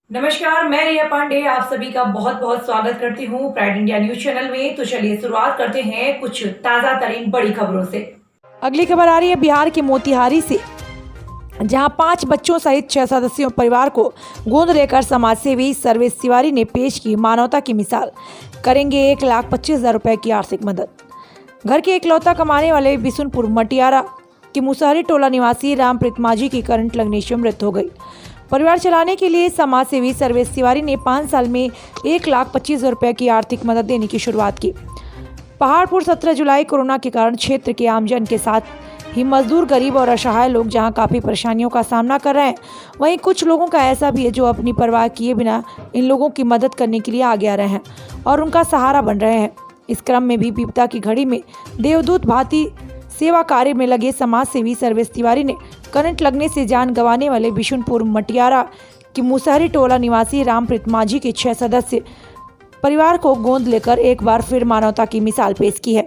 नमस्कार, मैं रिया पांडे आप सभी का बहुत बहुत स्वागत करती हूँ प्राइड इंडिया न्यूज चैनल में। तो चलिए शुरुआत करते हैं कुछ ताज़ा तरीन बड़ी खबरों से। अगली खबर आ रही है बिहार के मोतिहारी से, जहां 5 बच्चों सहित 6 सदस्यों परिवार को गोद लेकर समाजसेवी सर्वेश तिवारी ने पेश की मानवता की मिसाल। करेंगे 1,25,000 रुपए की आर्थिक मदद। घर के इकलौता कमाने वाले बिशुनपुर मटियारा के मुसहरी टोला निवासी रामप्रीत माझी की करंट लगने से मृत्यु हो गई। परिवार चलाने के लिए समाजसेवी सर्वेश तिवारी ने 5 साल में 1,25,000 रुपए की आर्थिक मदद देने की शुरुआत की। पहाड़पुर 17 जुलाई कोरोना के कारण क्षेत्र के आमजन के साथ ही मजदूर, गरीब और असहाय लोग जहां काफ़ी परेशानियों का सामना कर रहे हैं, वहीं कुछ लोगों का ऐसा भी है जो अपनी परवाह किए बिना इन लोगों की मदद करने के लिए आगे आ रहे हैं और उनका सहारा बन रहे हैं। इस क्रम में भी विपदा की घड़ी में देवदूत भांति सेवा कार्य में लगे समाजसेवी सर्वेश तिवारी ने करंट लगने से जान गंवाने वाले बिशुनपुर मटियारा की मुसहरी टोला निवासी रामप्रीत माझी के 6 सदस्य परिवार को गोद लेकर एक बार फिर मानवता की मिसाल पेश की है।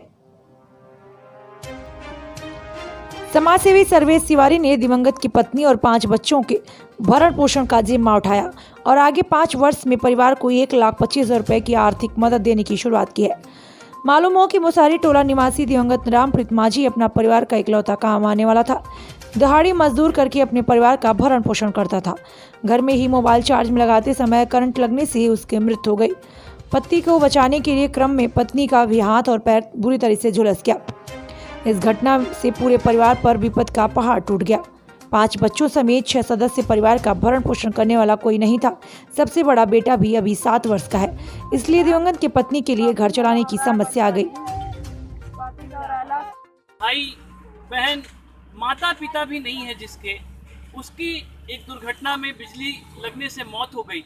समाजसेवी सर्वेश तिवारी ने दिवंगत की पत्नी और 5 बच्चों के भरण पोषण का जिम्मा उठाया और आगे 5 वर्ष में परिवार को 1,25,000 रुपए की आर्थिक मदद देने की शुरुआत की है। मालूम हो कि मुसहरी टोला निवासी दिवंगत रामप्रीत माझी अपना परिवार का इकलौता कमाने वाला था। दिहाड़ी मजदूर करके अपने परिवार का भरण पोषण करता था। घर में ही मोबाइल चार्ज में लगाते समय करंट लगने से उसकी मृत्यु हो गई। पति को बचाने के लिए क्रम में पत्नी का भी हाथ और पैर बुरी तरह से झुलस गया। इस घटना से पूरे परिवार पर विपद का पहाड़ टूट गया। 5 बच्चों समेत 6 सदस्य परिवार का भरण पोषण करने वाला कोई नहीं था। सबसे बड़ा बेटा भी अभी 7 वर्ष का है, इसलिए दिवंगत की पत्नी के लिए घर चलाने की समस्या आ गई। भाई बहन माता पिता भी नहीं है जिसके, उसकी एक दुर्घटना में बिजली लगने से मौत हो गई।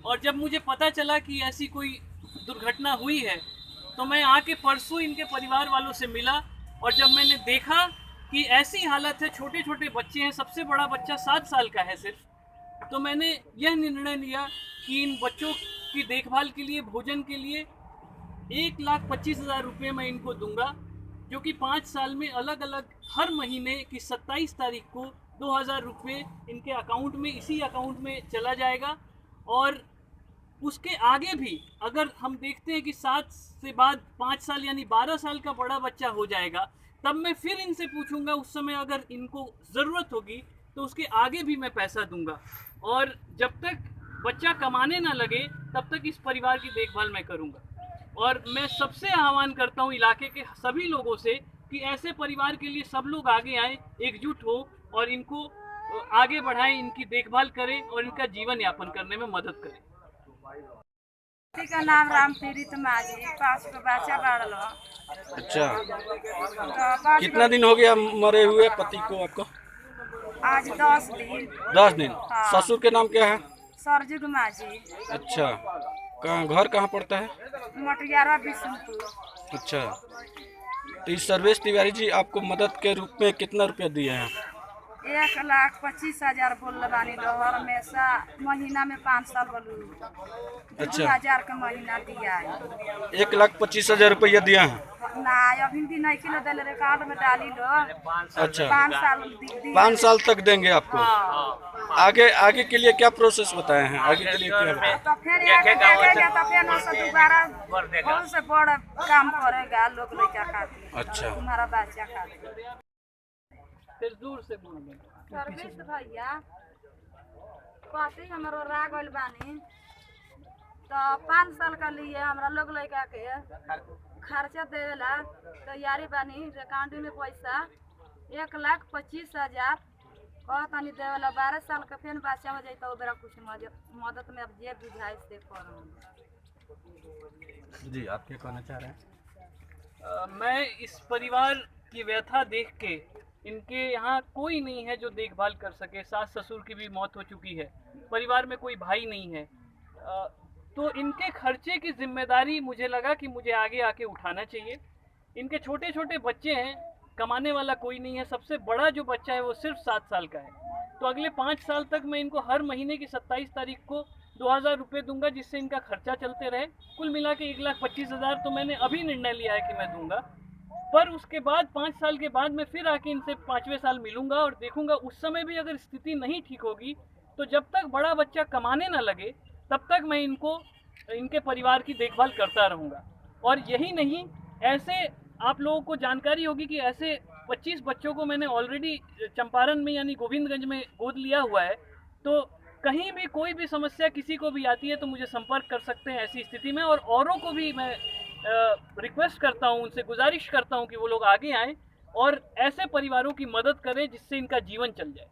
और जब मुझे पता चला कि ऐसी कोई दुर्घटना हुई है तो मैं आके परसों इनके परिवार वालों से मिला और जब मैंने देखा कि ऐसी हालत है, छोटे छोटे बच्चे हैं, सबसे बड़ा बच्चा 7 साल का है सिर्फ, तो मैंने यह निर्णय लिया कि इन बच्चों की देखभाल के लिए, भोजन के लिए 1,25,000 रुपये मैं इनको दूंगा, जो कि 5 साल में अलग अलग हर महीने की 27 तारीख को 2,000 रुपये इनके अकाउंट में, इसी अकाउंट में चला जाएगा। और उसके आगे भी अगर हम देखते हैं कि 7 से बाद 5 साल यानी 12 साल का बड़ा बच्चा हो जाएगा, तब मैं फिर इनसे पूछूंगा, उस समय अगर इनको ज़रूरत होगी तो उसके आगे भी मैं पैसा दूंगा। और जब तक बच्चा कमाने ना लगे तब तक इस परिवार की देखभाल मैं करूंगा। और मैं सबसे आह्वान करता हूं इलाके के सभी लोगों से कि ऐसे परिवार के लिए सब लोग आगे आएँ, एकजुट हो और इनको आगे बढ़ाएं, इनकी देखभाल करें और इनका जीवन यापन करने में मदद करें। पति का नाम रामप्रीत माझी, 5 को बच्चा बाड़ल। अच्छा, तो कितना दिन हो गया मरे हुए पति को आपको? आज 10 दिन। 10 दिन। हाँ। ससुर के नाम क्या है? सरजुग माझी। अच्छा, कहाँ घर कहाँ पड़ता है? मटियारा बिशुनपुर। अच्छा, तो इस सर्वेश तिवारी जी आपको मदद के रूप में कितना रुपया दिए हैं? 1,25,000 बोल बानी डॉलर में सा महीना में 5 साल बोलू। अच्छा। 2,000 का महीना दिया है। 1,25,000 रुपया दिए हैं? ना अभी भी नहीं किलो दिल रिकॉर्ड में डाली लो। अच्छा, 5 साल 5 साल तक देंगे आपको। हाँ। आगे के लिए क्या प्रोसेस बताए हैं? आगे के लिए क्या बताएं? तो फिर आगे देखेगा तो फिर उससे दोबारा बहुत से बड़ा काम करेगा लोग लड़का खातिर। अच्छा। तुम्हारा बच्चा खातिर। फिर दूर से बोलेंगे। सर्विस भैया पति हमारो राग गइल बानी, तो 5 साल का लिए हमरा लोग लड़का के खर्चा देवेला तैयारी बानी। अकाउंट में पैसा 1,25,000 कहतानी देवेला। 12 साल का फिर बच्चा हो जाए तो बेरा कुछ मदद में अब जे बुझाए से करूँ। जी, आप क्या कहना चाह रहे हैं? मैं इस परिवार की व्यथा देख के, इनके यहाँ कोई नहीं है जो देखभाल कर सके। सास ससुर की भी मौत हो चुकी है, परिवार में कोई भाई नहीं है, तो इनके खर्चे की जिम्मेदारी मुझे लगा कि मुझे आगे आके उठाना चाहिए। इनके छोटे छोटे बच्चे हैं, कमाने वाला कोई नहीं है। सबसे बड़ा जो बच्चा है वो सिर्फ 7 साल का है। तो अगले 5 साल तक मैं इनको हर महीने की 27 तारीख को 2,000 रुपये दूंगा, जिससे इनका खर्चा चलते रहे। कुल मिला के 1,25,000 तो मैंने अभी निर्णय लिया है कि मैं दूंगा। पर उसके बाद 5 साल के बाद मैं फिर आके इनसे 5वें साल मिलूंगा और देखूंगा। उस समय भी अगर स्थिति नहीं ठीक होगी तो जब तक बड़ा बच्चा कमाने ना लगे तब तक मैं इनके परिवार की देखभाल करता रहूँगा। और यही नहीं, ऐसे आप लोगों को जानकारी होगी कि ऐसे 25 बच्चों को मैंने ऑलरेडी चंपारण में यानी गोविंदगंज में गोद लिया हुआ है। तो कहीं भी कोई भी समस्या किसी को भी आती है तो मुझे संपर्क कर सकते हैं ऐसी स्थिति में। और औरों को भी मैं रिक्वेस्ट करता हूं, उनसे गुजारिश करता हूं कि वो लोग आगे आएं और ऐसे परिवारों की मदद करें जिससे इनका जीवन चल जाए।